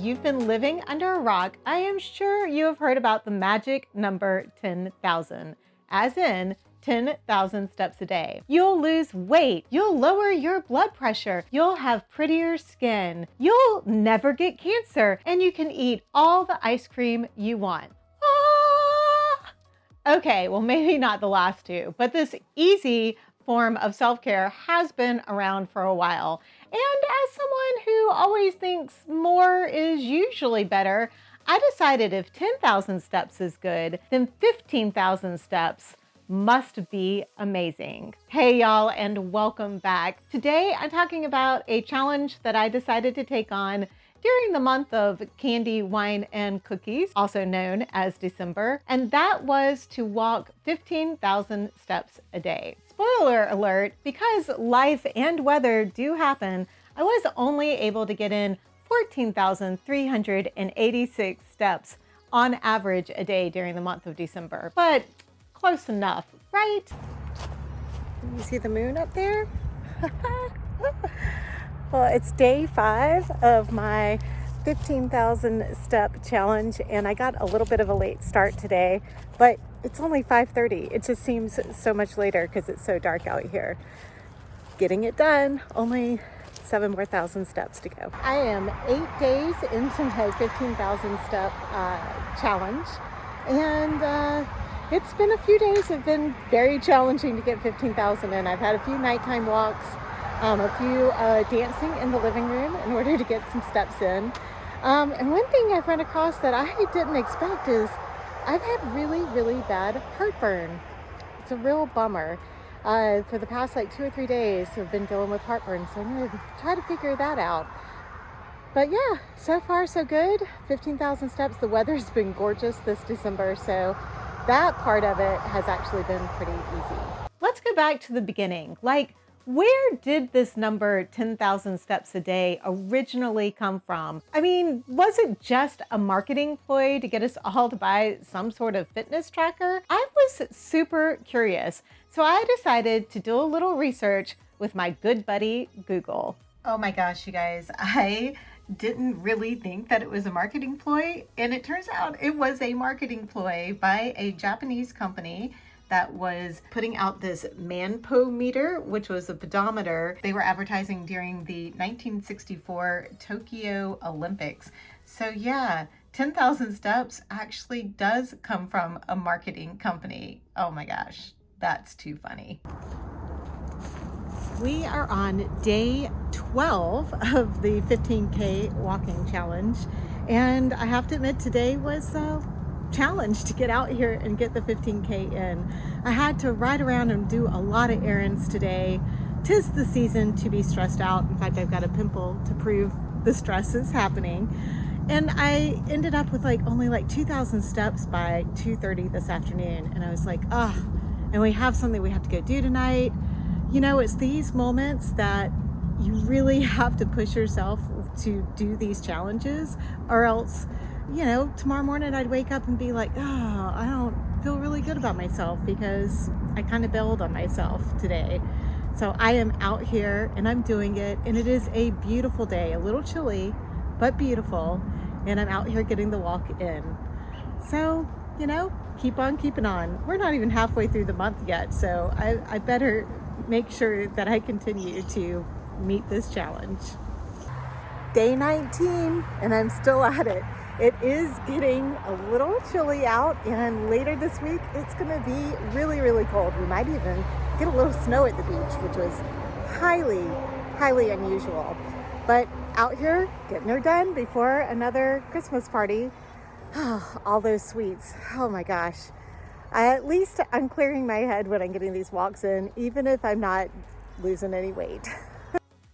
you've been living under a rock, I am sure you have heard about the magic number 10,000, as in 10,000 steps a day. You'll lose weight, you'll lower your blood pressure, you'll have prettier skin, you'll never get cancer, and you can eat all the ice cream you want. Okay, well, maybe not the last two, but this easy form of self-care has been around for a while. And as someone who always thinks more is usually better, I decided if 10,000 steps is good, then 15,000 steps must be amazing. Hey y'all, and welcome back. Today I'm talking about a challenge that I decided to take on during the month of candy, wine, and cookies, also known as December, and that was to walk 15,000 steps a day. Spoiler alert, because life and weather do happen, I was only able to get in 14,386 steps on average a day during the month of December, but close enough, right? You see the moon up there? Well, it's day 5 of my 15,000 step challenge, and I got a little bit of a late start today, but it's only 5:30. It just seems so much later because it's so dark out here. Getting it done, only 7 more thousand steps to go. I am 8 days into my 15,000 step challenge, and it's been a few days have been very challenging to get 15,000 in. I've had a few nighttime walks, a few dancing in the living room in order to get some steps in. And one thing I've run across that I didn't expect is I've had really bad heartburn. It's a real bummer. For the past like 2 or 3 days I've been dealing with heartburn, so I'm gonna try to figure that out. But yeah, so far so good. 15,000 steps. The weather's been gorgeous this December, so that part of it has actually been pretty easy. Let's go back to the beginning. Where did this number 10,000 steps a day originally come from? I mean, was it just a marketing ploy to get us all to buy some sort of fitness tracker? I was super curious, so I decided to do a little research with my good buddy, Google. Oh my gosh, you guys, I didn't really think that it was a marketing ploy, and it turns out it was a marketing ploy by a Japanese company that was putting out this Manpo meter, which was a pedometer they were advertising during the 1964 Tokyo Olympics. So yeah, 10,000 steps actually does come from a marketing company. Oh my gosh, that's too funny. We are on day 12 of the 15K walking challenge, and I have to admit today was challenge to get out here and get the 15K in. I had to ride around and do a lot of errands today. 'Tis the season to be stressed out. In fact, I've got a pimple to prove the stress is happening. And I ended up with only 2,000 steps by 2:30 this afternoon. And I was like, and we have something we have to go do tonight. You know, it's these moments that you really have to push yourself to do these challenges, or else, you know, tomorrow morning I'd wake up and be like, I don't feel really good about myself because I kind of bailed on myself today. So I am out here and I'm doing it, and it is a beautiful day, a little chilly, but beautiful. And I'm out here getting the walk in. So, you know, keep on keeping on. We're not even halfway through the month yet, so I better make sure that I continue to meet this challenge. Day 19, and I'm still at it. It is getting a little chilly out, and later this week it's going to be really cold. We might even get a little snow at the beach, which was highly unusual. But out here getting her done before another Christmas party. All those sweets. Oh my gosh. At least I'm clearing my head when I'm getting these walks in, even if I'm not losing any weight.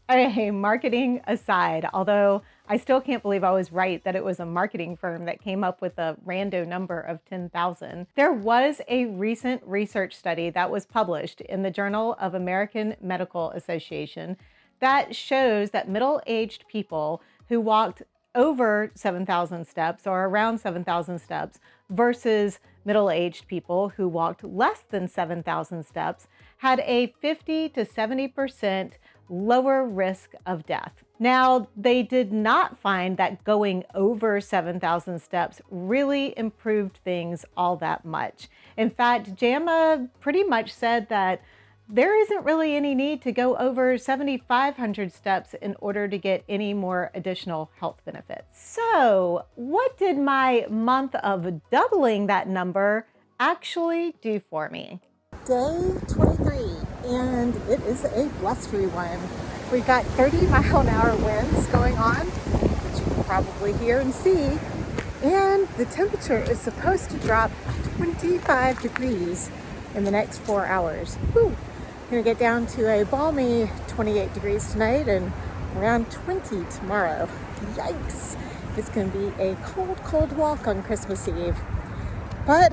Hey, marketing aside, although I still can't believe I was right that it was a marketing firm that came up with a rando number of 10,000. There was a recent research study that was published in the Journal of American Medical Association that shows that middle-aged people who walked over 7,000 steps or around 7,000 steps versus middle-aged people who walked less than 7,000 steps had a 50 to 70% lower risk of death. Now, they did not find that going over 7,000 steps really improved things all that much. In fact, JAMA pretty much said that there isn't really any need to go over 7,500 steps in order to get any more additional health benefits. So, what did my month of doubling that number actually do for me? Day 23, and it is a blustery one. We've got 30-mile-an-hour winds going on, which you can probably hear and see, and the temperature is supposed to drop 25 degrees in the next 4 hours. Whew. Gonna get down to a balmy 28 degrees tonight and around 20 tomorrow. Yikes! It's gonna be a cold, cold walk on Christmas Eve, but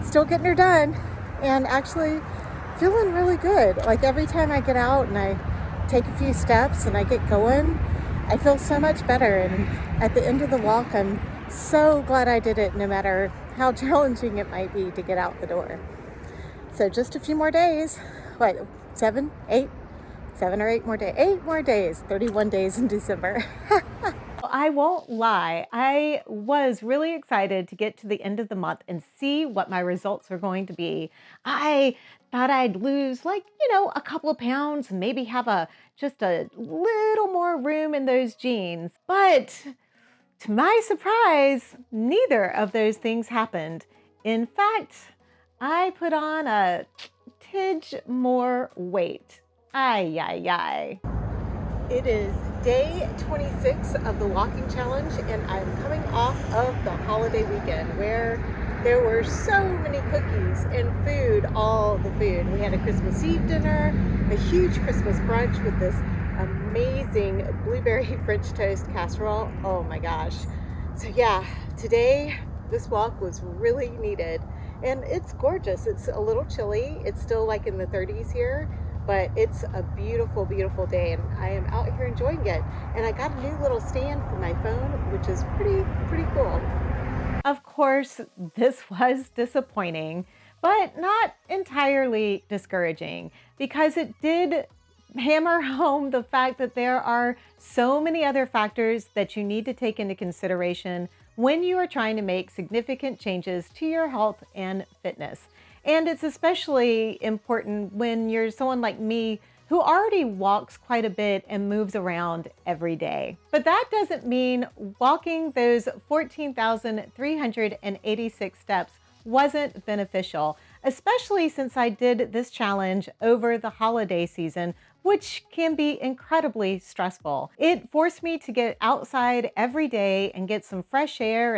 still getting her done and actually feeling really good. Like every time I get out and I take a few steps and I get going, I feel so much better. And at the end of the walk, I'm so glad I did it, no matter how challenging it might be to get out the door. So just a few more days. What, 7 or 8 more days? 8 more days, 31 days in December. I won't lie, I was really excited to get to the end of the month and see what my results were going to be. I thought I'd lose a couple of pounds and maybe have just a little more room in those jeans. But to my surprise, neither of those things happened. In fact, I put on a tidge more weight. Ay, ay, ay. It is day 26 of the walking challenge, and I'm coming off of the holiday weekend where there were so many cookies and food, all the food. We had a Christmas Eve dinner, a huge Christmas brunch with this amazing blueberry French toast casserole. Oh my gosh. So yeah, today this walk was really needed. And it's gorgeous. It's a little chilly. It's still like in the 30s here, but it's a beautiful, beautiful day, and I am out here enjoying it. And I got a new little stand for my phone, which is pretty cool. Of course, this was disappointing, but not entirely discouraging, because it did hammer home the fact that there are so many other factors that you need to take into consideration when you are trying to make significant changes to your health and fitness. And it's especially important when you're someone like me who already walks quite a bit and moves around every day. But that doesn't mean walking those 14,386 steps wasn't beneficial, especially since I did this challenge over the holiday season, which can be incredibly stressful. It forced me to get outside every day and get some fresh air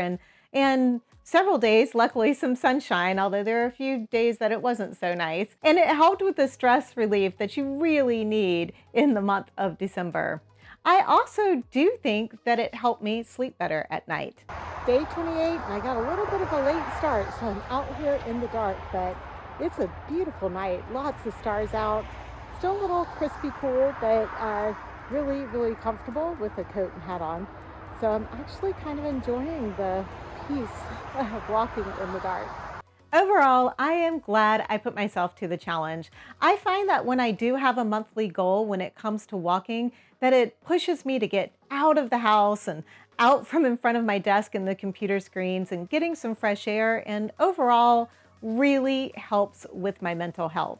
and several days, luckily some sunshine, although there are a few days that it wasn't so nice. And it helped with the stress relief that you really need in the month of December. I also do think that it helped me sleep better at night. Day 28, and I got a little bit of a late start, so I'm out here in the dark, but it's a beautiful night. Lots of stars out. Still a little crispy cool, but really, really comfortable with a coat and hat on. So I'm actually kind of enjoying the peace of walking in the dark. Overall, I am glad I put myself to the challenge. I find that when I do have a monthly goal when it comes to walking, that it pushes me to get out of the house and out from in front of my desk and the computer screens and getting some fresh air, and overall really helps with my mental health.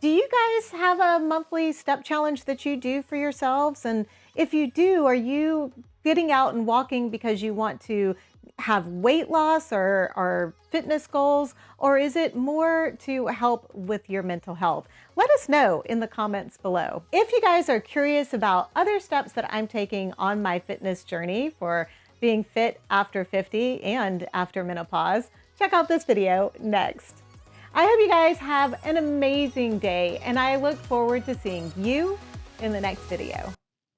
Do you guys have a monthly step challenge that you do for yourselves? And if you do, are you getting out and walking because you want to have weight loss or fitness goals, or is it more to help with your mental health? Let us know in the comments below. If you guys are curious about other steps that I'm taking on my fitness journey for being fit after 50 and after menopause, check out this video next. I hope you guys have an amazing day, and I look forward to seeing you in the next video.